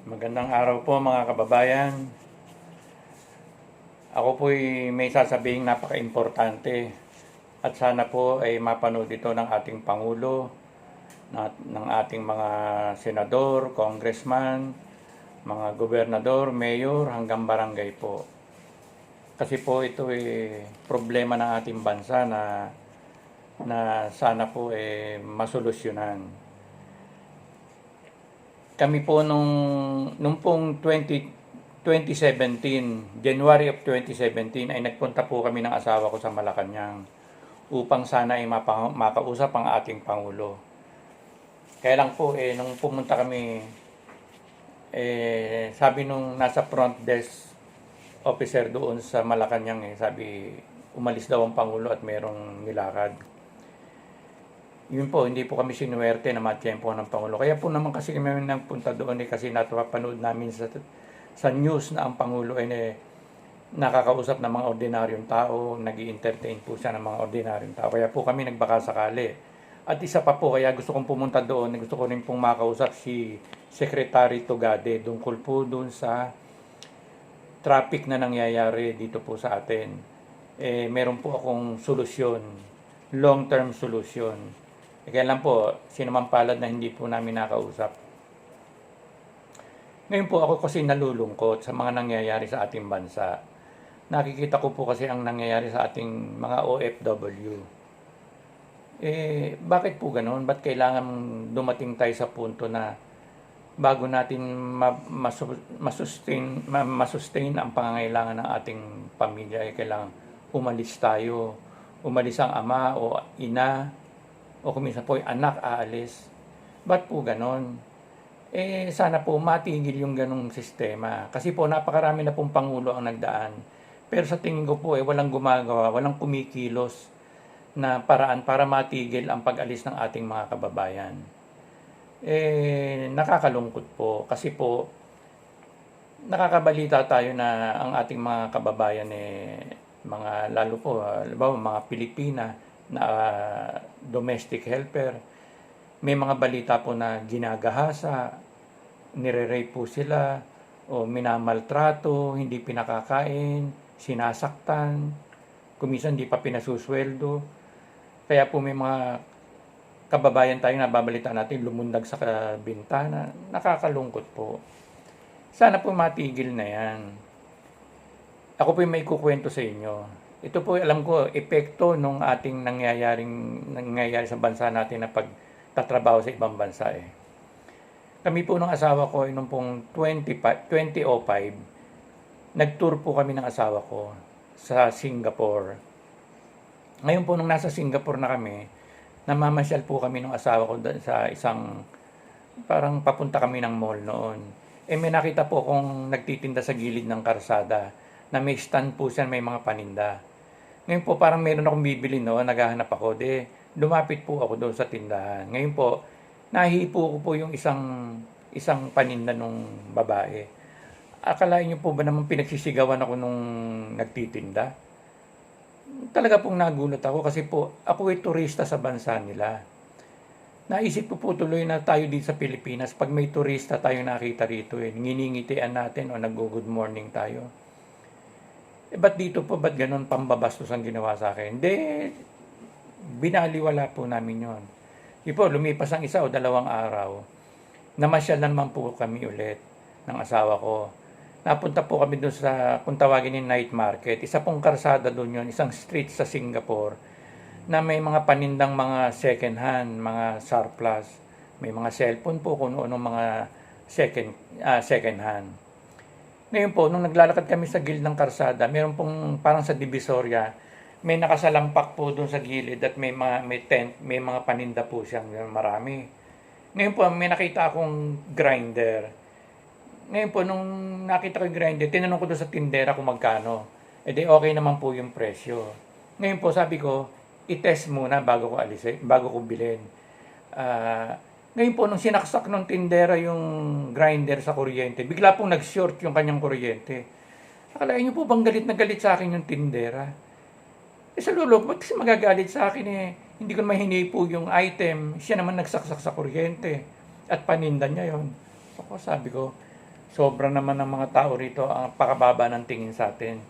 Magandang araw po mga kababayan. Ako po'y may sasabihin napaka-importante at sana po ay mapanood ito ng ating Pangulo, ng ating mga senador, congressman, mga gobernador, mayor hanggang barangay po. Kasi po ito ay problema ng ating bansa na sana po masolusyonan. Kami po nung pong 2017, January of 2017 ay nagpunta po kami ng asawa ko sa Malacanang upang sana ay makausap ang ating Pangulo. Kaya lang po nung pumunta kami, sabi nung nasa front desk officer doon sa Malacanang, sabi umalis daw ang Pangulo at merong nilakad. Yun po, hindi po kami sinuwerte na matiyempo ng Pangulo. Kaya po naman kasi kami nagpunta doon kasi napapanood namin sa news na ang Pangulo ay nakakausap ng mga ordinaryong tao, nag-i-entertain po siya ng mga ordinaryong tao. Kaya po kami nagbaka sakali. At isa pa po, kaya gusto kong pumunta doon, gusto ko rin pong makausap si Secretary Tugade tungkol po doon sa traffic na nangyayari dito po sa atin. Meron po akong solusyon, long-term solution. Kaya lang po, sinumampalad na hindi po namin nakausap. Ngayon po ako kasi nalulungkot sa mga nangyayari sa ating bansa. Nakikita ko po kasi ang nangyayari sa ating mga OFW. Bakit po ganoon? Ba't kailangan dumating tayo sa punto na bago natin masustain ang pangangailangan ng ating pamilya, kailangan umalis tayo. Umalis ang ama o ina, o kung minsan po yung anak aalis. Ba't po ganon? Sana po matigil yung ganong sistema. Kasi po napakarami na pong Pangulo ang nagdaan. Pero sa tingin ko po walang gumagawa, walang kumikilos na paraan para matigil ang pag-alis ng ating mga kababayan. Nakakalungkot po. Kasi po, nakakabalita tayo na ang ating mga kababayan mga lalo po, halimbawa mga Pilipina na domestic helper, may mga balita po na ginagahasa, nire-rape po sila, o minamaltrato, hindi pinakakain, sinasaktan, kuminsan hindi pa pinasusweldo. Kaya po may mga kababayan tayo na babalita natin lumundag sa bintana. Nakakalungkot po. Sana po matigil na yan. Ako po may kukwento sa inyo. Ito po alam ko, epekto nung ating nangyayari sa bansa natin na pagtatrabaho sa ibang bansa Kami po ng asawa ko, nung pong 2005, nag-tour po kami ng asawa ko sa Singapore. Ngayon po nung nasa Singapore na kami, namamasyal po kami ng asawa ko sa isang, parang papunta kami ng mall noon. May nakita po akong nagtitinda sa gilid ng karsada na may stand po siya, may mga paninda. Ngayon po parang meron akong bibili naghahanap ako. Lumapit po ako doon sa tindahan. Ngayon po, nahipo ko po yung isang paninda nung babae. Akalain niyo po ba naman pinagsisigawan ako nung nagtitinda? Talaga pong nagulat ako kasi po ako ay turista sa bansa nila. Naisip ko po tuloy na tayo dito sa Pilipinas, pag may turista tayo nakita rito nginingitian natin o nag-good morning tayo. Ba't dito po, ba't ganun pambabastos ang ginawa sa akin? Binaliwala po namin yon. Po, lumipas ang 1 o 2 araw, namasyal naman po kami ulit ng asawa ko. Napunta po kami doon sa, kung tawagin yung night market, isa pong karsada doon yon, isang street sa Singapore, na may mga panindang mga second hand, mga surplus, may mga cellphone po kung ano mga second hand. Ngayon po, nung naglalakad kami sa gilid ng karsada, meron pong parang sa Divisoria, may nakasalampak po doon sa gilid at may tent, may mga paninda po siyang marami. Ngayon po, may nakita akong grinder. Ngayon po, nung nakita ko yung grinder, tinanong ko doon sa tindera kung magkano. Okay naman po yung presyo. Ngayon po, sabi ko, i-test muna bago ko bilhin. Ngayon po, nung sinaksak ng tindera yung grinder sa kuryente, bigla pong nag-short yung kanyang kuryente. Akalain niyo po bang galit na galit sa akin yung tindera? Sa lulog, ba't kasi magagalit sa akin Hindi ko naman hinipo yung item. Siya naman nagsaksak sa kuryente. At paninda niya yon. Ako sabi ko, Sobra naman ng mga tao rito ang pakababa ng tingin sa atin.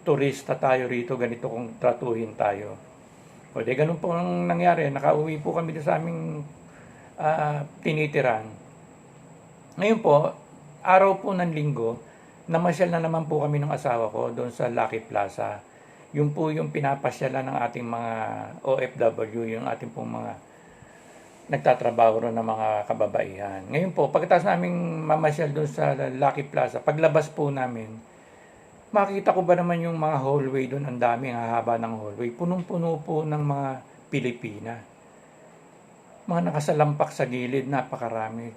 Turista tayo rito, ganito kung tratuhin tayo. O di ganun po ang nangyari. Nakauwi po kami sa aming tinitiran. Ngayon po, araw po ng linggo, namasyal na naman po kami ng asawa ko doon sa Lucky Plaza. Yung po yung pinapasyalan ng ating mga OFW, yung ating pong mga nagtatrabaho ron ng mga kababaihan. Ngayon po, pagkatapos naming mamasyal doon sa Lucky Plaza, paglabas po namin, makikita ko ba naman yung mga hallway doon, ang dami, ang haba ng hallway. Punong-puno po ng mga Pilipina. Mga nakasalampak sa gilid, napakarami.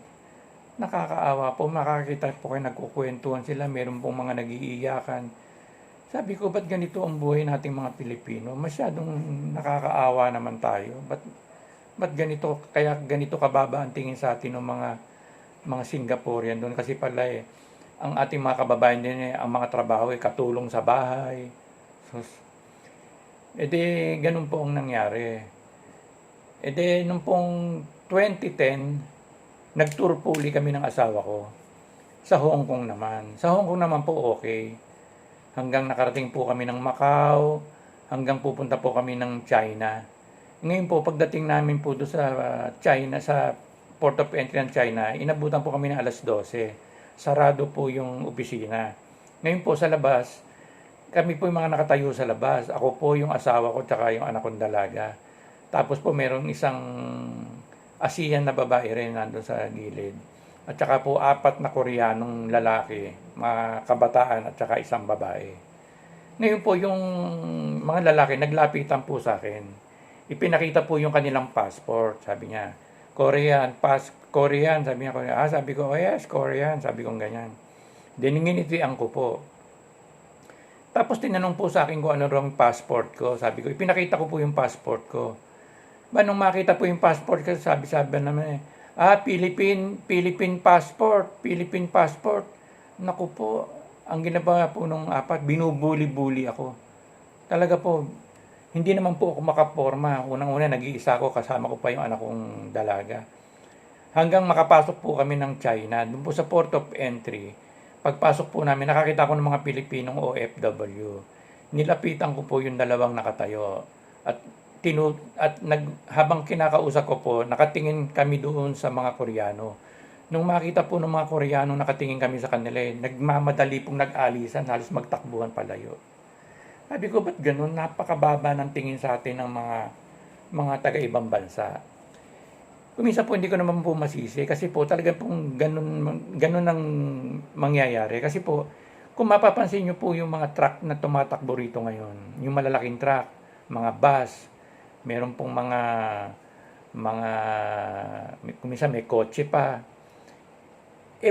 Nakakaawa po, makakita po kayo nagkukwentuhan sila, meron pong mga nag-iiyakan. Sabi ko, ba't ganito ang buhay nating mga Pilipino? Masyadong nakakaawa naman tayo. Ba't ganito, kaya ganito kababa ang tingin sa atin ng mga Singaporean doon? Kasi pala ang ating mga kababayan din ang mga trabaho katulong sa bahay. So, ganun po ang nangyari. Nung pong 2010, nag-tour po uli kami ng asawa ko. Sa Hong Kong naman. Sa Hong Kong naman po okay. Hanggang nakarating po kami ng Macau, hanggang pupunta po kami ng China. Ngayon po, pagdating namin po doon sa China, sa Port of Entry ng China, inabutan po kami ng alas 12. Sarado po yung opisina. Ngayon po sa labas, kami po yung mga nakatayo sa labas. Ako po yung asawa ko, tsaka yung anak kong dalaga. Tapos po merong isang ASEAN na babae rin nandun sa gilid. At saka po 4 na Koreanong lalaki, mga kabataan at saka isang babae. Ngayon po yung mga lalaki naglapitan po sa akin. Ipinakita po yung kanilang passport, sabi niya. Korean, sabi niya. Sabi ko, oh yes, Korean, sabi ko ganyan. Dininginitian ko po. Tapos tinanong po sa akin kung ano wrong passport ko. Sabi ko, ipinakita ko po yung passport ko. Nung makita po yung passport ko, sabi naman Philippine passport. Naku po, ang ginagawa po nung 4, binubuli-buli ako. Talaga po, hindi naman po ako makaporma. Unang-una, nag-iisa ako, kasama ko pa yung anak kong dalaga. Hanggang makapasok po kami ng China, doon po sa Port of Entry. Pagpasok po namin, nakakita ko ng mga Pilipinong OFW. Nilapitan ko po yung dalawang nakatayo. Habang kinakausap ko po, nakatingin kami doon sa mga Koreano. Nung makita po ng mga Koreano, nakatingin kami sa kanila, nagmamadali pong nag-alisan, halos magtakbuhan palayo. Sabi ko, ba't ganun? Napakababa ng tingin sa atin ng mga taga-ibang bansa. Kumisa po, hindi ko naman po masisi, kasi po talaga pong ganun ang mangyayari. Kasi po, kung mapapansin nyo po yung mga truck na tumatakbo rito ngayon, yung malalaking truck, mga bus, meron pong mga kumisa may kotse pa.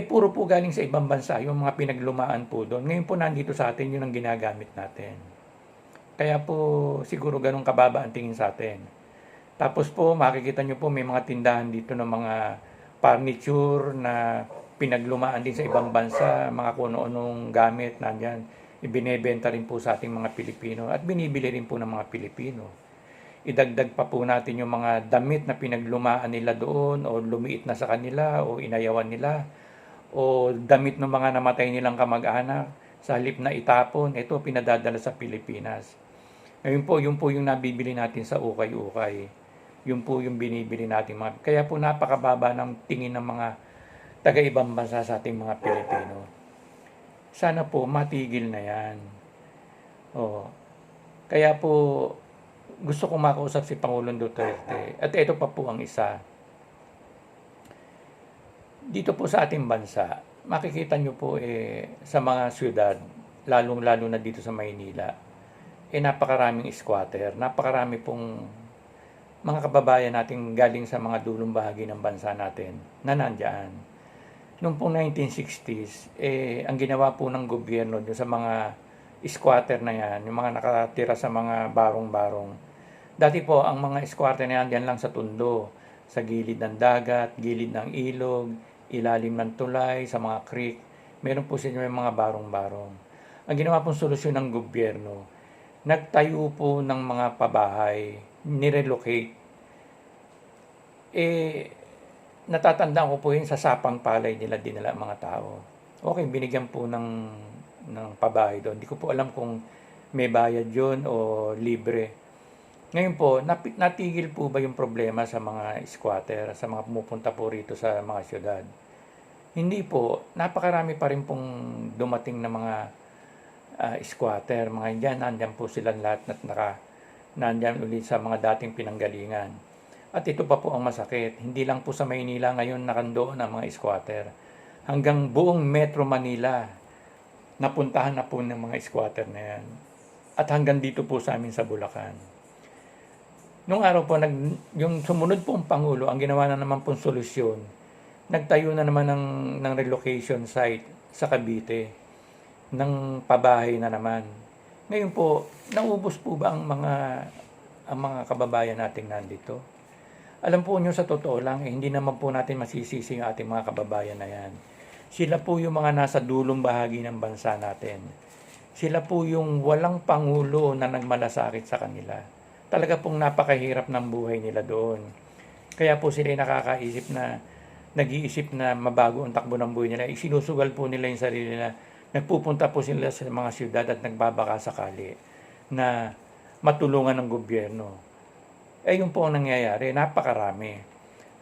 Puro po galing sa ibang bansa, yung mga pinaglumaan po doon. Ngayon po nandito sa atin, yun ang ginagamit natin. Kaya po siguro ganun kababa ang tingin sa atin. Tapos po makikita nyo po may mga tindahan dito ng mga furniture na pinaglumaan din sa ibang bansa, mga kuno-anong gamit nandyan. Ibinebenta rin po sa ating mga Pilipino at binibili rin po ng mga Pilipino. Idagdag pa po natin yung mga damit na pinaglumaan nila doon o lumiit na sa kanila o inayawan nila o damit ng mga namatay nilang kamag-anak sa halip na itapon, ito pinadadala sa Pilipinas. Ngayon po, yun po yung nabibili natin sa ukay-ukay. Yun po yung binibili natin. Kaya po napakababa ng tingin ng mga taga-ibang bansa sa ating mga Pilipino. Sana po matigil na yan. Kaya po gusto kong makausap si Pangulong Duterte. At ito pa po ang isa. Dito po sa ating bansa, makikita nyo po sa mga syudad, lalong-lalo na dito sa Maynila, napakaraming squatter, napakarami pong mga kababayan natin galing sa mga dulong bahagi ng bansa natin na nandyan. Noong pong 1960s, ang ginawa po ng gobyerno sa mga squatter na yan, yung mga nakatira sa mga barong-barong. Dati po, ang mga squatter na yan, dyan lang sa tundo, sa gilid ng dagat, gilid ng ilog, ilalim ng tulay, sa mga creek. Meron po sila yung mga barong-barong. Ang ginawa pong solusyon ng gobyerno, nagtayo po ng mga pabahay, nirelocate. Natatandaan ko po yun sa sapang palay nila dinala mga tao. okay, binigyan po ng pabahay doon. Hindi ko po alam kung may bayad yun o libre. Ngayon po, natigil po ba yung problema sa mga squatter, sa mga pumupunta po rito sa mga syudad? Hindi po, napakarami pa rin pong dumating na mga squatter, mga Indian, nandyan po silang lahat nandyan ulit sa mga dating pinanggalingan. At ito pa po ang masakit, hindi lang po sa Maynila ngayon nakandoon ang mga squatter. Hanggang buong Metro Manila, napuntahan na po ng mga squatter na yan. At hanggang dito po sa amin sa Bulacan. Nung araw po, yung sumunod pong Pangulo, ang ginawa na naman pong solusyon, nagtayo na naman ng relocation site sa Cavite, ng pabahay na naman. Ngayon po, naubos po ba ang mga kababayan nating nandito? Alam po nyo, sa totoo lang, hindi naman po natin masisisi ang ating mga kababayan na yan. Sila po yung mga nasa dulong bahagi ng bansa natin. Sila po yung walang pangulo na nagmalasakit sa kanila. Talaga pong napakahirap ng buhay nila doon. Kaya po sila nag-iisip na mabago ang takbo ng buhay nila. Isinusugal po nila yung sarili nila. Nagpupunta po sila sa mga syudad at nagbabaka sakali na matulungan ng gobyerno. Yun po ang nangyayari, napakarami.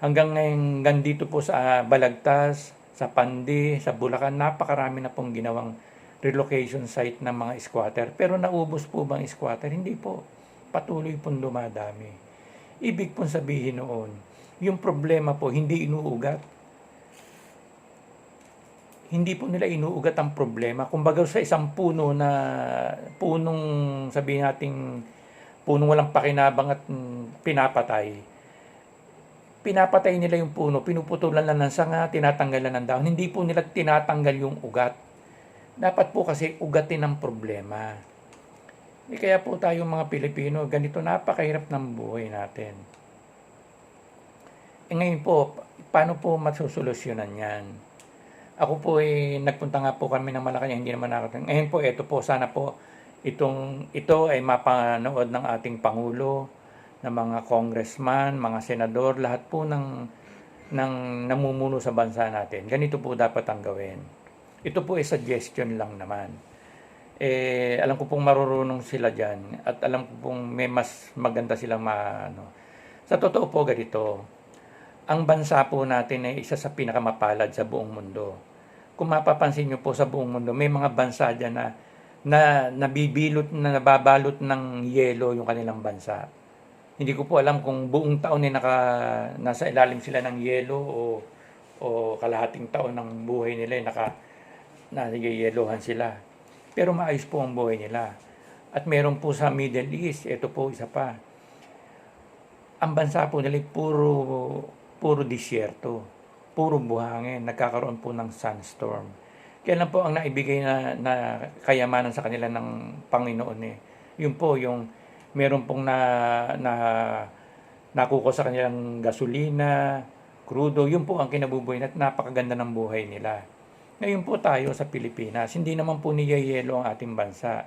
Hanggang dito po sa Balagtas, sa Pandi, sa Bulacan, napakarami na pong ginawang relocation site ng mga squatter. Pero naubos po bang squatter? Hindi po. Patuloy pong dumadami. Ibig pong sabihin noon, yung problema po hindi inuugat. Hindi po nila inuugat ang problema. Kumbaga sa isang punong sabihin nating punong walang pakinabang at pinapatay nila yung puno, pinuputulan lang ng sanga, tinatanggalan ng dahon. Hindi po nila tinatanggal yung ugat. Dapat po kasi ugatin ang problema. Kaya po tayo mga Pilipino, ganito napakahirap ng buhay natin. Ngayon po, paano po masusolusyonan yan? Ako po nagpunta nga po kami ng Malacanang, hindi naman nakarating. Ngayon po, ito po, sana po ito ay mapanood ng ating Pangulo, ng mga congressman, mga senador, lahat po ng namumuno sa bansa natin. Ganito po dapat ang gawin. Ito po ay suggestion lang naman. Alam ko pong marurunong sila dyan at alam ko pong may mas maganda silang Sa totoo po ganito, ang bansa po natin ay isa sa pinakamapalad sa buong mundo. Kung mapapansin nyo po sa buong mundo, may mga bansa dyan na nababalot ng yelo yung kanilang bansa. Hindi ko po alam kung buong taon nasa ilalim sila ng yelo o kalahating taon ng buhay nila nagyeyelohan sila. Pero maayos po ang buhay nila. At meron po sa Middle East, ito po isa pa. Ang bansa po nila puro disyerto, puro buhangin, nagkakaroon po ng sunstorm. Kaya lang po ang naibigay na kayamanan sa kanila ng Panginoon Yun po yung meron pong nakuko sa kanilang gasolina, krudo, yun po ang kinabubuhay at napakaganda ng buhay nila. Ngayon po tayo sa Pilipinas, hindi naman po niyayelo ang ating bansa.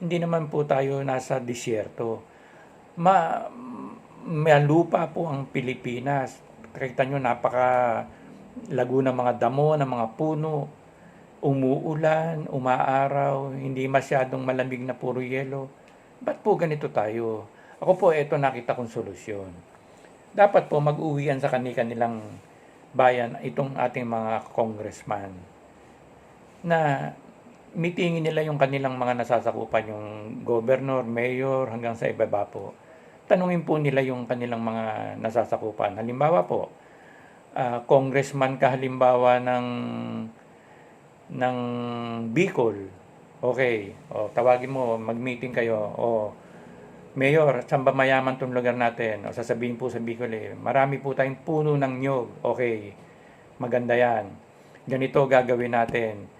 Hindi naman po tayo nasa disyerto. May lupa po ang Pilipinas. Kita nyo, napaka-lago ng mga damo, ng mga puno. Umuulan, umaaraw, hindi masyadong malamig na puro yelo. Ba't po ganito tayo? Ako po, ito nakita kong solusyon. Dapat po mag-uwian sa kanilang bayan itong ating mga congressman na meetingin nila yung kanilang mga nasasakupan, yung governor, mayor, hanggang sa ibaba po. Tanungin po nila yung kanilang mga nasasakupan. Halimbawa po, congressman ka halimbawa ng Bicol. Okay, tawagin mo, mag-meeting kayo. Mayor, saan ba mayaman itong lugar natin? Sasabihin po sa Bicol, marami po tayong puno ng nyog. Okay, maganda yan. Ganito gagawin natin.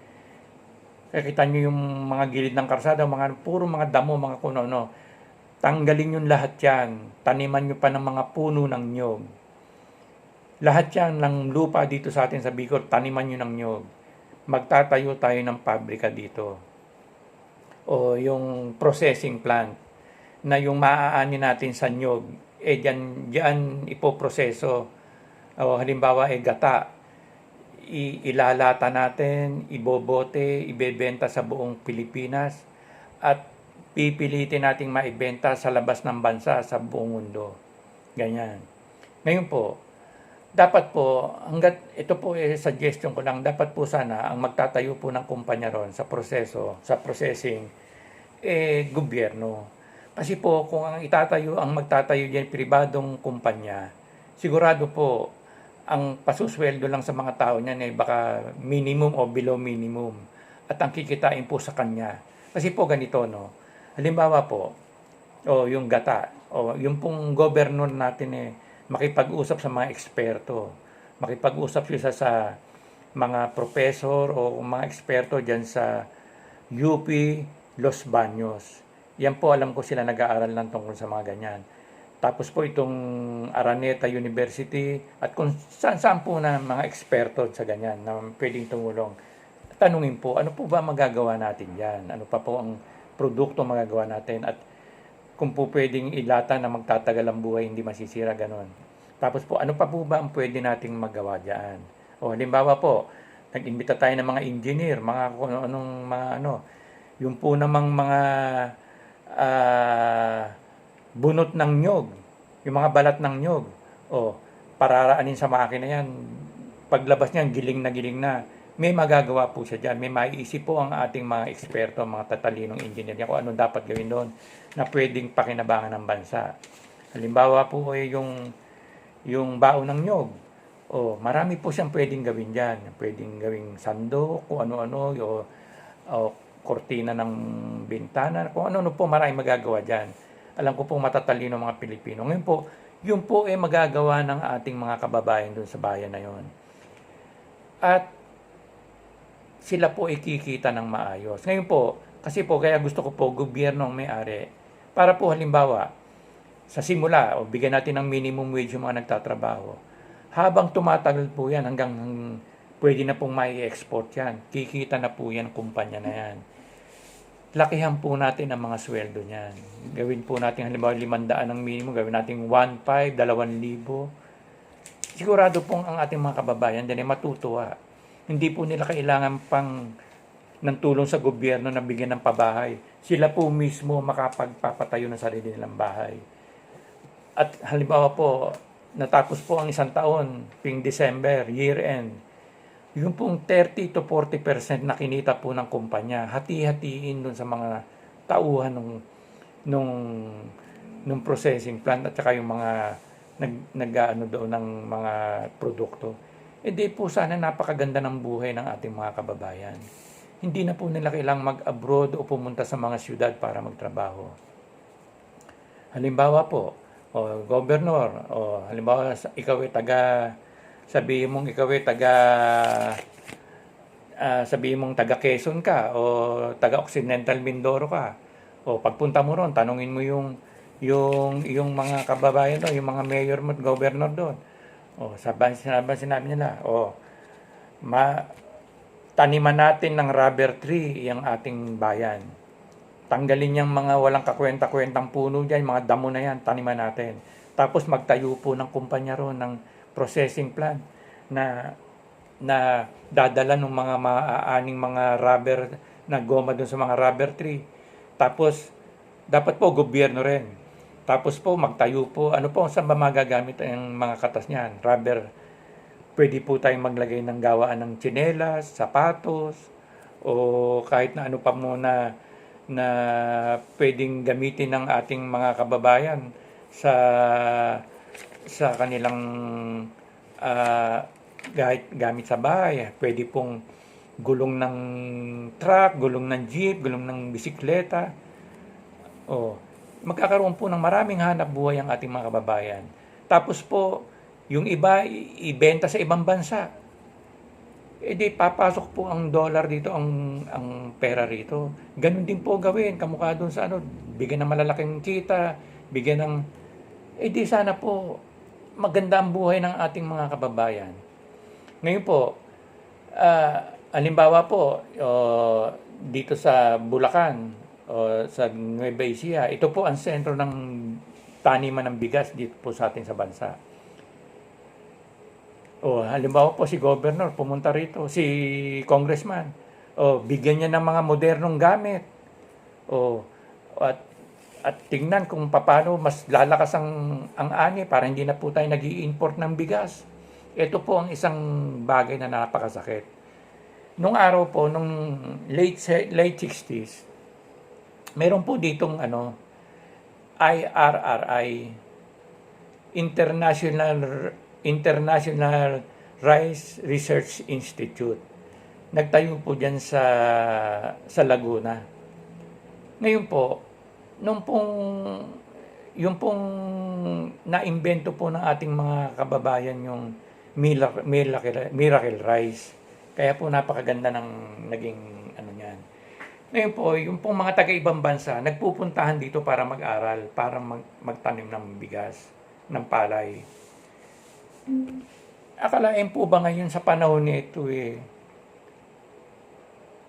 Kita nyo yung mga gilid ng karsada, puro mga damo, mga kuno-no. Tanggalin yung lahat yan. Taniman nyo pa ng mga puno ng nyog. Lahat yan ng lupa dito sa atin sa Bicol, taniman nyo ng nyog. Magtatayo tayo ng pabrika dito. O yung processing plant na yung maaani natin sa nyog, diyan ipoproseso. O halimbawa gata. ilalata natin, ibobote, ibebenta sa buong Pilipinas at pipilitin nating maibenta sa labas ng bansa sa buong mundo. Ganyan. Ngayon po, dapat po, hanggat ito po suggestion ko lang, dapat po sana ang magtatayo po ng kumpanya ron sa proseso, sa processing, gobyerno. Kasi po, kung ang magtatayo diyan pribadong kumpanya, sigurado po, ang pasusweldo lang sa mga tao niyan baka minimum o below minimum. At ang kikitain po sa kanya. Kasi po ganito, no? Halimbawa po, yung gata, yung pong governor natin makipag-usap sa mga eksperto. Makipag-usap sila sa mga professor o mga eksperto dyan sa UP Los Baños. Yan po alam ko sila nag-aaral ng tungkol sa mga ganyan. Tapos po itong Araneta University at kung saan po na mga eksperto sa ganyan na pwedeng tumulong. Tanungin po, ano po ba magagawa natin yan? Ano pa po ang produkto magagawa natin? At kung po pwedeng ilata na magtatagal ang buhay, hindi masisira, ganon. Tapos po, ano pa po ba ang pwede nating magawa dyan? O halimbawa po, nag-imbita tayo ng mga engineer, mga kung anong mga yung po namang mga bunot ng nyog, yung mga balat ng nyog, pararaanin sa makina yan, paglabas niyan, giling na, may magagawa po siya dyan, may maiisip po ang ating mga eksperto, mga tatalinong engineer, kung ano dapat gawin doon, na pwedeng pakinabangan ng bansa. Halimbawa po yung baon ng nyog, marami po siyang pwedeng gawin dyan, pwedeng gawing sandok, kung ano-ano, o kortina ng bintana, kung ano-ano po, maraming magagawa dyan. Alam ko po matatalino mga Pilipino. Ngayon po, yun po magagawa ng ating mga kababayan doon sa bayan na yon. At sila po kikita ng maayos. Ngayon po, kasi po kaya gusto ko po gobyerno ang may-ari. Para po halimbawa, sa simula, bigyan natin ng minimum wage yung mga nagtatrabaho. Habang tumatagal po yan, hanggang pwede na pong mai-export yan. Kikita na po yan, kumpanya na yan. Lakihan po natin ang mga sweldo niyan. Gawin po natin halimbawa 500 ang minimum, gawin natin 1,500, 2,000. Sigurado pong ang ating mga kababayan din ay matutuwa. Hindi po nila kailangan pang ng tulong sa gobyerno na bigyan ng pabahay. Sila po mismo makapagpapatayo ng sarili nilang bahay. At halimbawa po, natapos po ang isang taon, ping December, year end. Yung pong 30 to 40% na kinita po ng kumpanya, hati-hatiin dun sa mga tauhan nung processing plant at saka yung mga nag-ano doon ng mga produkto. Di po sana napakaganda ng buhay ng ating mga kababayan. Hindi na po nila kailangang mag-abroad o pumunta sa mga syudad para magtrabaho. Halimbawa po, governor, halimbawa ikaw sabihin mong taga Quezon ka o taga Occidental Mindoro ka. O pagpunta mo ron, tanungin mo yung mga kababayan doon, yung mga mayor mo, governor doon. Sinabi nila, taniman natin ng rubber tree yung ating bayan. Tanggalin yung mga walang kakwenta-kwentang puno dyan, mga damo na yan, taniman natin. Tapos magtayo po ng kumpanya ron ng processing plant na dadala ng mga maaaning mga rubber na goma doon sa mga rubber tree. Tapos dapat po gobyerno rin. Tapos po magtayo po, saan ba magagamit ang mga katas niyan? Rubber. Pwede po tayong maglagay ng gawaan ng tsinelas, sapatos, o kahit na ano pa muna na pwedeng gamitin ng ating mga kababayan sa kanilang gamit sa bahay. Pwede pong gulong ng truck, gulong ng jeep, gulong ng bisikleta. Magkakaroon po ng maraming hanap buhay ang ating mga kababayan. Tapos po, yung iba ibenta sa ibang bansa. Di papasok po ang dollar dito, ang pera rito. Ganun din po gawin, kamukha doon sa bigyan ng malalaking kita, bigyan ng di sana po maganda ang buhay ng ating mga kababayan. Ngayon po, halimbawa po, dito sa Bulacan, sa Nueva Ecija, ito po ang sentro ng taniman ng bigas dito po sa atin sa bansa. O halimbawa po si governor pumunta rito, si congressman. O bigyan niya ng mga modernong gamit. O at tingnan kung paano mas lalakas ang ani para hindi na po tayo nag-i-import ng bigas. Ito po ang isang bagay na napakasakit. Nung araw po, nung late 60s, meron po ditong IRRI, International Rice Research Institute. Nagtayo po diyan sa Laguna. Ngayon po, yung pong naimbento po ng ating mga kababayan yung miracle rice. Kaya po napakaganda ng naging niyan. Ngayon po, yung pong mga taga-ibang bansa, nagpupuntahan dito para mag-aral, para magtanim ng bigas, ng palay. Akalain po ba ngayon sa panahon nito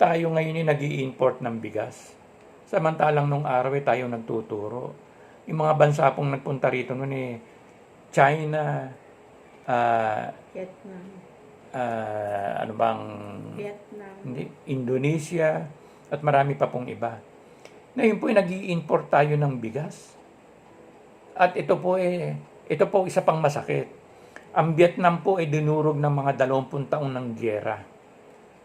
tayo ngayon nag-i-import ng bigas? Samantalang nung araw tayo nagtuturo. Yung mga bansa pong nagpunta rito noon China, Vietnam. Vietnam. Indonesia, at marami pa pong iba. Ngayon po nag-i-import tayo ng bigas. At ito po isa pang masakit. Ang Vietnam po dinurog ng mga 20 taon ng giyera.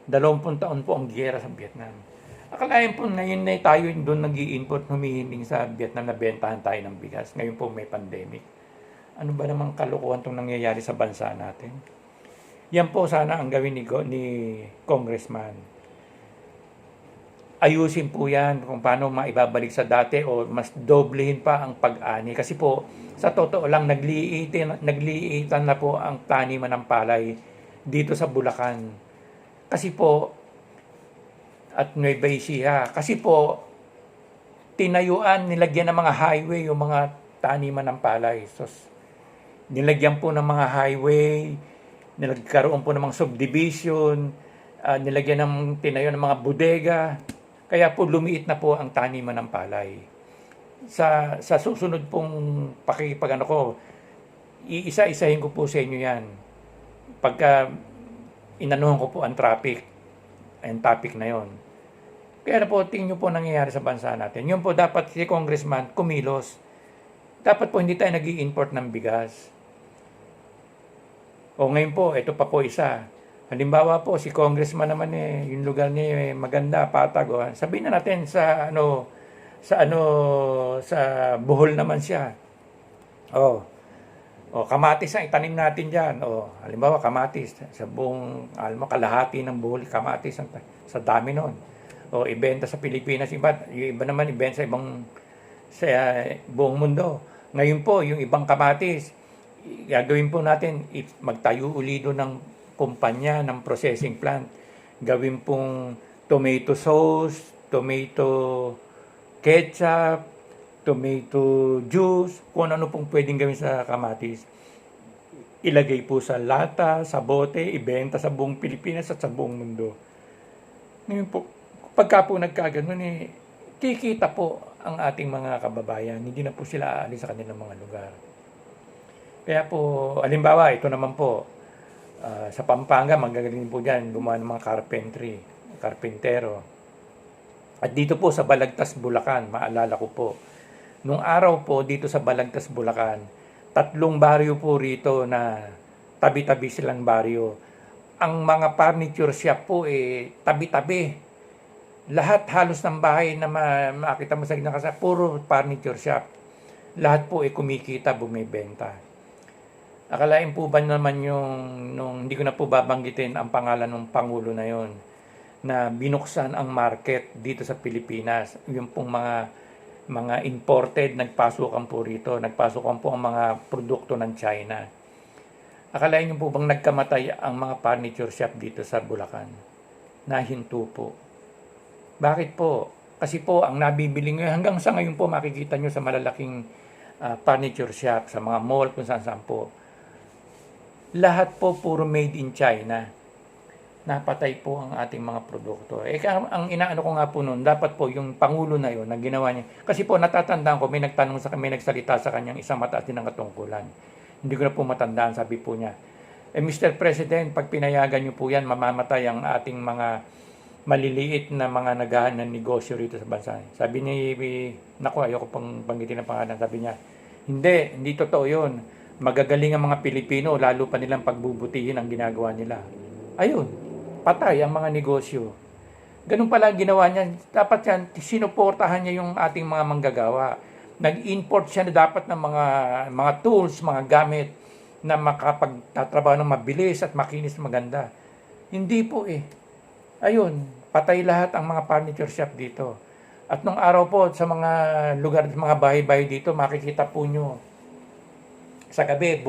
20 taon po ang giyera sa Vietnam. Akalain po ngayon na tayo doon nag-i-import, humihiling sa Vietnam na bentahan tayo ng bigas. Ngayon po may pandemic. Ano ba namang kalokohan itong nangyayari sa bansa natin? Yan po sana ang gawin ni Congressman. Ayusin po yan kung paano maibabalik sa dati o mas doblehin pa ang pag-ani. Kasi po, sa totoo lang, nagliitan na po ang taniman ng palay dito sa Bulacan. Kasi po, at Nueva Ecija, kasi po, tinayuan, nilagyan ng mga highway yung mga taniman ng palay. So, nilagyan po ng mga highway, nagkaroon po ng mga subdivision, tinayo ng mga bodega. Kaya po lumiit na po ang taniman ng palay. Sa susunod pong iisa-isahin ko po sa inyo yan. Pagka inanuhan ko po ang topic na yon. Kaya po, tingin nyo po nangyayari sa bansa natin. Yun po dapat si Congressman kumilos. Dapat po hindi tayo nag-i-import ng bigas. O ngayon po, ito pa po isa. Halimbawa po, si Congressman naman yung lugar niya maganda, patag. Sabihin na natin sa Bohol naman siya. Kamatis ang itanim natin diyan. Halimbawa kamatis sa buong kalahati ng Bohol, kamatis sa dami noon. Ibenta sa Pilipinas, yung iba naman ibenta sa buong mundo. Ngayon po, yung ibang kamatis, gagawin po natin, magtayo uli doon ng kumpanya ng processing plant. Gawin pong tomato sauce, tomato ketchup, tomato juice, kung ano pong pwedeng gawin sa kamatis. Ilagay po sa lata, sa bote, ibenta sa buong Pilipinas at sa buong mundo. Ngayon po, pagka po nagkaganon kikita po ang ating mga kababayan. Hindi na po sila aalis sa kanilang mga lugar. Kaya po, halimbawa, ito naman po, sa Pampanga, magagaling po dyan, gumawa ng mga karpentero. At dito po sa Balagtas, Bulacan, maalala ko po, nung araw po dito sa Balagtas, Bulacan, 3 baryo po rito na tabi-tabi silang baryo. Ang mga furniture shop po tabi-tabi. Lahat halos ng bahay na makita mo sa ginakasa, puro furniture shop. Lahat po kumikita, bumibenta. Akalain po ba naman nung hindi ko na po babanggitin ang pangalan ng Pangulo na yon, na binuksan ang market dito sa Pilipinas. Yung pong mga imported, nagpasukan po rito. Nagpasukan po ang mga produkto ng China. Akalain niyo po bang nagkamatay ang mga furniture shop dito sa Bulacan? Nahinto po. Bakit po? Kasi po, ang nabibili ngayon, hanggang sa ngayon po, makikita nyo sa malalaking furniture shop, sa mga mall, kung saan po. Lahat po puro made in China. Napatay po ang ating mga produkto. Ang inaano ko nga po noon, dapat po yung Pangulo na yon na ginawa niya. Kasi po natatandaan ko, may nagsalita sa kanyang isang mataas din ng katungkulan. Hindi ko na po matandaan, sabi po niya, Mr. President, pag pinayagan niyo po yan, mamamatay ang ating mga maliliit na mga nagahan ng negosyo rito sa bansa. Sabi ni, naku, ayoko pang banggitin ang pangalan, sabi niya, hindi totoo yun. Magagaling ang mga Pilipino, lalo pa nilang pagbubutihin ang ginagawa nila. Ayun, patay ang mga negosyo. Ganun pala ang ginawa niya. Dapat yan, sinuportahan niya yung ating mga manggagawa. Nag-import siya na dapat ng mga tools, mga gamit na makapagtatrabaho ng mabilis at makinis maganda. Hindi po eh. Ayun, patay lahat ang mga furniture shop dito. At nung araw po sa mga lugar, mga bahay-bahay dito, makikita po nyo sa gabi,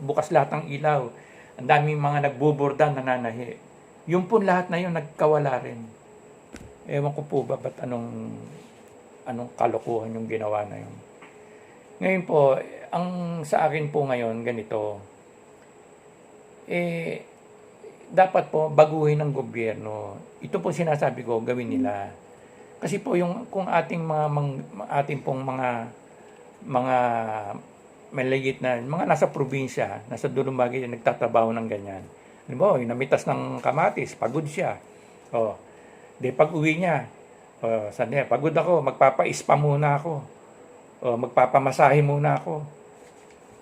bukas lahat ng ilaw. Ang daming mga nagbuburdan, nananahi. Yung po lahat na yun, nagkawala rin. Ewan ko po ba, ba't anong kalokohan yung ginawa na yun. Ngayon po, ang sa akin po ngayon, ganito, dapat po baguhin ng gobyerno. Ito po sinasabi ko, gawin nila. Kasi po yung kung ating mga maliit na mga nasa probinsya, nasa dulong bagay na nagtatrabaho ng ganyan. Halimbawa, yung namitas ng kamatis, pagod siya. Pag-uwi niya, saan niya, pagod ako, magpapa-spa muna ako. Magpapamasahe muna ako.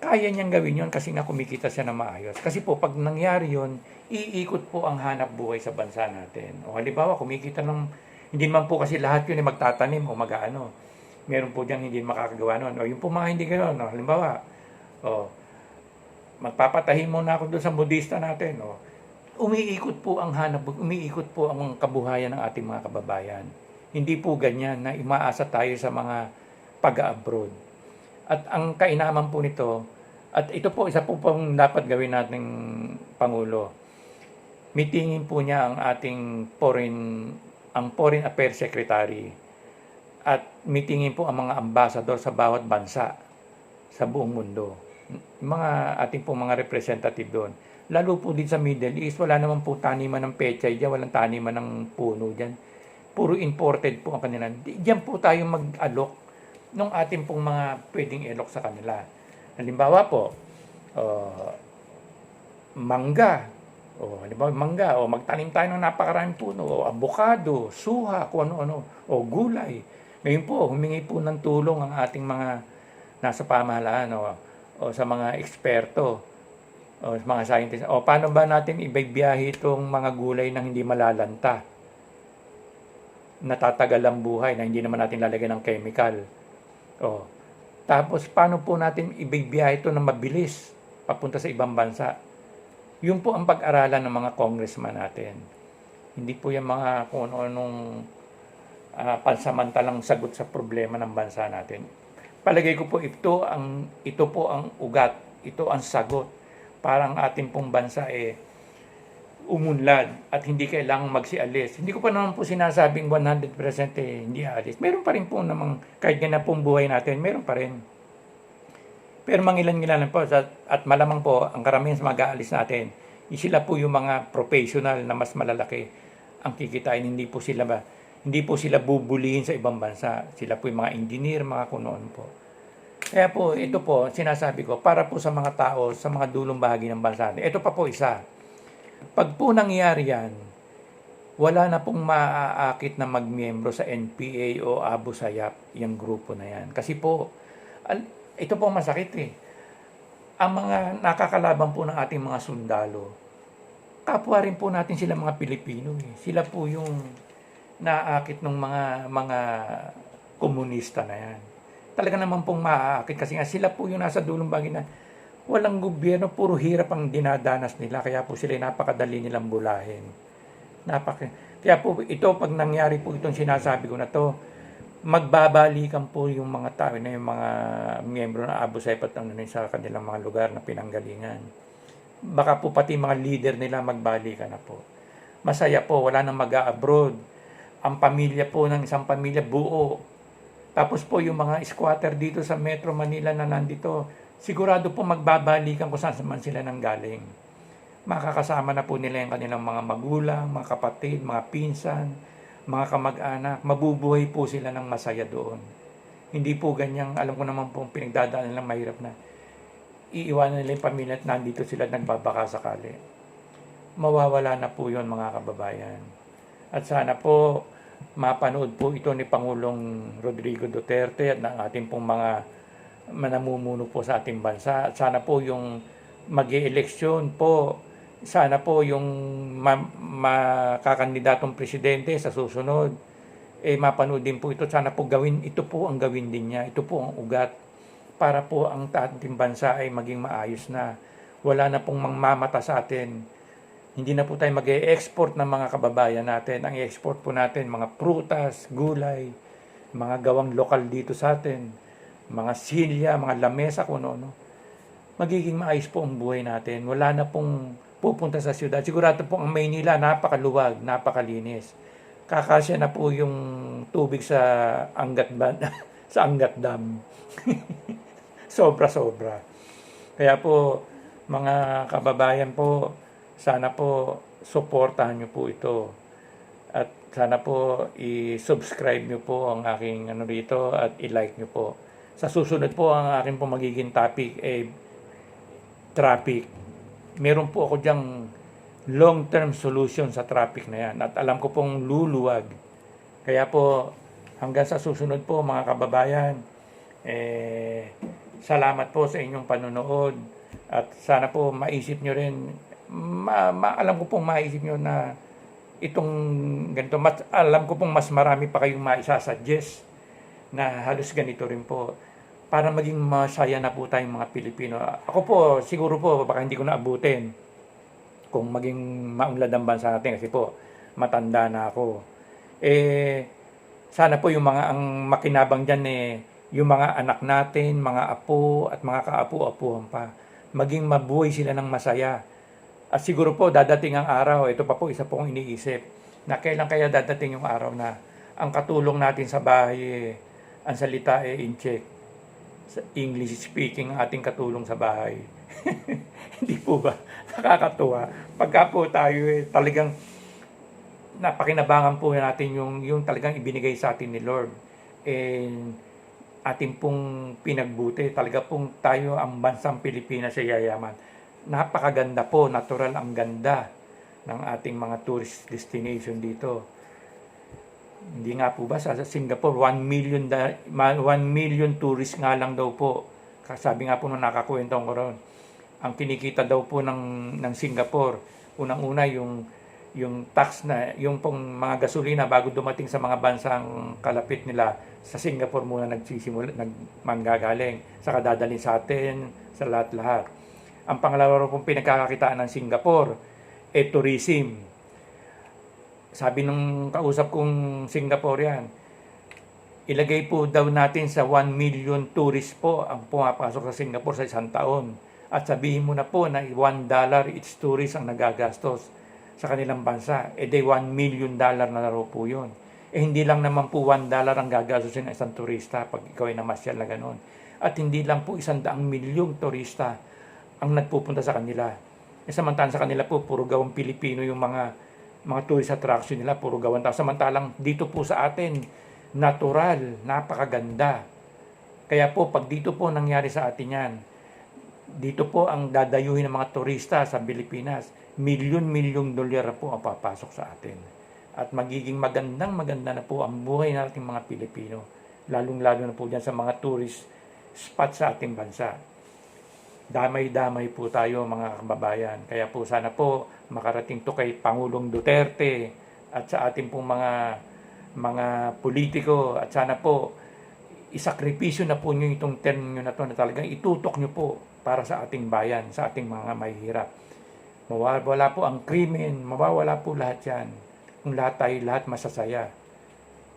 Kaya niyang gawin yun kasi nga kumikita siya na maayos. Kasi po, pag nangyari yun, iikot po ang hanap buhay sa bansa natin. Halimbawa, kumikita hindi naman po kasi lahat yun ay magtatanim o mag-ano. Meron po dyan hindi makakagawa nun. Yung po mga hindi gano'n. Halimbawa, magpapatahi muna ako doon sa modista natin. Umiikot po ang hanap buhay, umiikot po ang kabuhayan ng ating mga kababayan. Hindi po ganyan na imaasa tayo sa mga pag-abroad. At ang kainaman po nito, at ito po, isa po pong dapat gawin nating Pangulo. Mitingin po niya ang ating Foreign Affairs Secretary at mitingin po ang mga ambassador sa bawat bansa sa buong mundo. Mga ating po mga representative doon. Lalo po din sa Middle East, wala naman po taniman ng pechay dyan, walang taniman ng puno dyan. Puro imported po ang kanila. Diyan po tayo mag-alok nung ating pong mga pwedeng ilok sa kanila. Halimbawa po, mangga. Halimbawa, magtanim tayo ng napakaraming puno. Avocado, suha, kung ano-ano. Gulay. Ngayon po, humingi po ng tulong ang ating mga nasa pamahalaan o sa mga eksperto o sa mga scientists. Paano ba natin ibibiyahe itong mga gulay nang hindi malalanta? Natatagal ang buhay na hindi naman natin lalagyan ng chemical. Tapos, paano po natin ibibiyahe ito na mabilis papunta sa ibang bansa? Yun po ang pag-aralan ng mga congressman natin. Hindi po yung mga kung anong pansamantalang sagot sa problema ng bansa natin. Palagay ko po ito po ang ugat, ito ang sagot para ang ating pong bansa umunlad at hindi kailangang magsialis. Hindi ko pa naman po sinasabing 100% hindi aalis. Meron pa rin po namang, kahit ganyan pong buhay natin, meron pa rin. Pero mangilan-ngilan po at malamang po ang karamihan sa mag-aalis natin, sila po yung mga professional na mas malalaki ang kikitain. Hindi po sila bubulihin sa ibang bansa. Sila po yung mga engineer, mga kunoon po. Kaya po, ito po, sinasabi ko, para po sa mga tao, sa mga dulong bahagi ng bansa natin. Ito pa po isa. Pag po nangyari yan, wala na pong maaakit na magmiyembro sa NPA o Abu Sayyaf, yung grupo na yan. Kasi po, ito po masakit Ang mga nakakalaban po ng ating mga sundalo, kapwa rin po natin sila mga Pilipino. Sila po yung naaakit ng mga komunista na yan. Talaga naman pong maaakit kasi nga sila po yung nasa dulong bagay na walang gobyerno, puro hirap ang dinadanas nila. Kaya po sila napakadali nilang bulahin. Kaya po ito, pag nangyari po itong sinasabi ko na to, magbabalikan po yung mga tao na yung mga miyembro ng Abu Sayyaf at sa kanilang mga lugar na pinanggalingan. Baka po pati mga leader nila magbalikan na po. Masaya po, wala nang mag-a-abroad. Ang pamilya po ng isang pamilya buo. Tapos po yung mga squatter dito sa Metro Manila na nandito, sigurado po magbabalikan kung saan man sila nanggaling. Makakasama na po nila yung kanilang mga magulang, mga kapatid, mga pinsan, mga kamag-anak. Mabubuhay po sila ng masaya doon. Hindi po ganyang, alam ko naman po pinagdadaan nilang mahirap na. iiwanan nila yung pamilya at nandito sila nagbabaka sakali. Mawawala na po yun mga kababayan. At sana po mapanood po ito ni Pangulong Rodrigo Duterte at ng ating pong mga manamumuno po sa ating bansa. At sana po yung mag-i-eleksyon po, sana po yung makakandidatong presidente sa susunod, mapanood din po ito. Sana po ito po ang gawin din niya. Ito po ang ugat para po ang ating bansa ay maging maayos na. Wala na pong mangmamata sa atin. Hindi na po tayo mag-e-export ng mga kababayan natin. Ang i-export po natin, mga prutas, gulay, mga gawang lokal dito sa atin, mga silya, mga lamesa, kung ano. Magiging maayos po ang buhay natin. Wala na pong pupunta sa siyudad. Sigurado po ang Maynila, napakaluwag, napakalinis. Kakasya na po yung tubig sa sa Angat Dam. Sobra-sobra. Kaya po, mga kababayan po, sana po suportahan nyo po ito. At sana po i-subscribe nyo po ang aking rito at i-like nyo po. Sa susunod po ang aking po magiging topic traffic. Meron po ako diyang long-term solution sa traffic na yan. At alam ko pong luluwag. Kaya po hanggang sa susunod po mga kababayan, salamat po sa inyong panonood. At sana po maisip nyo rin, alam ko pong maisip nyo na itong ganito, alam ko pong mas marami pa kayong maisasuggest na halos ganito rin po para maging masaya na po tayong mga Pilipino. Ako po, siguro po, baka hindi ko naabutin kung maging maunlad ang bansa natin kasi po, matanda na ako. Sana po yung mga ang makinabang dyan yung mga anak natin, mga apo at mga kaapu-apuhan pa, maging mabuhay sila ng masaya. At siguro po dadating ang araw, ito pa po isa pong iniisip, na kailan kaya dadating yung araw na ang katulong natin sa bahay, ang salita in-check. English speaking ang ating katulong sa bahay. Hindi po ba? Nakakatuwa. Pagka po tayo talagang napakinabangan po natin yung talagang ibinigay sa atin ni Lord. And ating pong pinagbuti. Talaga pong tayo ang bansang Pilipinas ay yayaman. Napakaganda po, natural ang ganda ng ating mga tourist destination dito. Hindi nga po ba sa Singapore 1 million tourists nga lang daw po. Sabi nga po nung nakakwento ko ron. Ang kinikita daw po ng Singapore, unang-una yung tax na, yung pong mga gasolina bago dumating sa mga bansang kalapit nila, sa Singapore muna manggagaling, saka dadalhin sa atin, sa lahat-lahat. Ang pangalawa pong pinagkakakitaan ng Singapore, tourism. Sabi nung kausap kong Singaporean, ilagay po daw natin sa 1 million tourists po ang pumapasok sa Singapore sa isang taon. At sabihin mo na po na $1 each tourist ang nagagastos sa kanilang bansa. Day $1 million na raw po yun. Hindi lang naman po $1 ang gagastusin ng isang turista pag ikaw ay namasyal na gano'n. At hindi lang po 100 milyong turista ang nagpupunta sa kanila. Samantalang sa kanila po, puro gawang Pilipino yung mga tourist attraction nila, puro gawan tao. Samantalang dito po sa atin, natural, napakaganda. Kaya po, pag dito po nangyari sa atin yan, dito po ang dadayuhin ng mga turista sa Pilipinas, milyon-milyong dolyar po ang papasok sa atin. At magiging maganda na po ang buhay nating mga Pilipino, lalong-lalo na po dyan sa mga tourist spot sa ating bansa. Damay-damay po tayo mga kababayan. Kaya po sana po makarating to kay Pangulong Duterte at sa ating pong mga politiko, at sana po isakripisyo na po nyo itong term nyo na to na talagang itutok nyo po para sa ating bayan, sa ating mga mahihirap. Mawawala po ang krimen, mawawala po lahat yan. Kung lahat masasaya.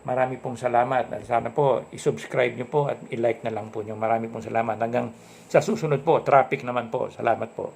Marami pong salamat. At sana po i-subscribe nyo po at i-like na lang po nyo. Marami pong salamat. Hanggang sa susunod po, traffic naman po. Salamat po.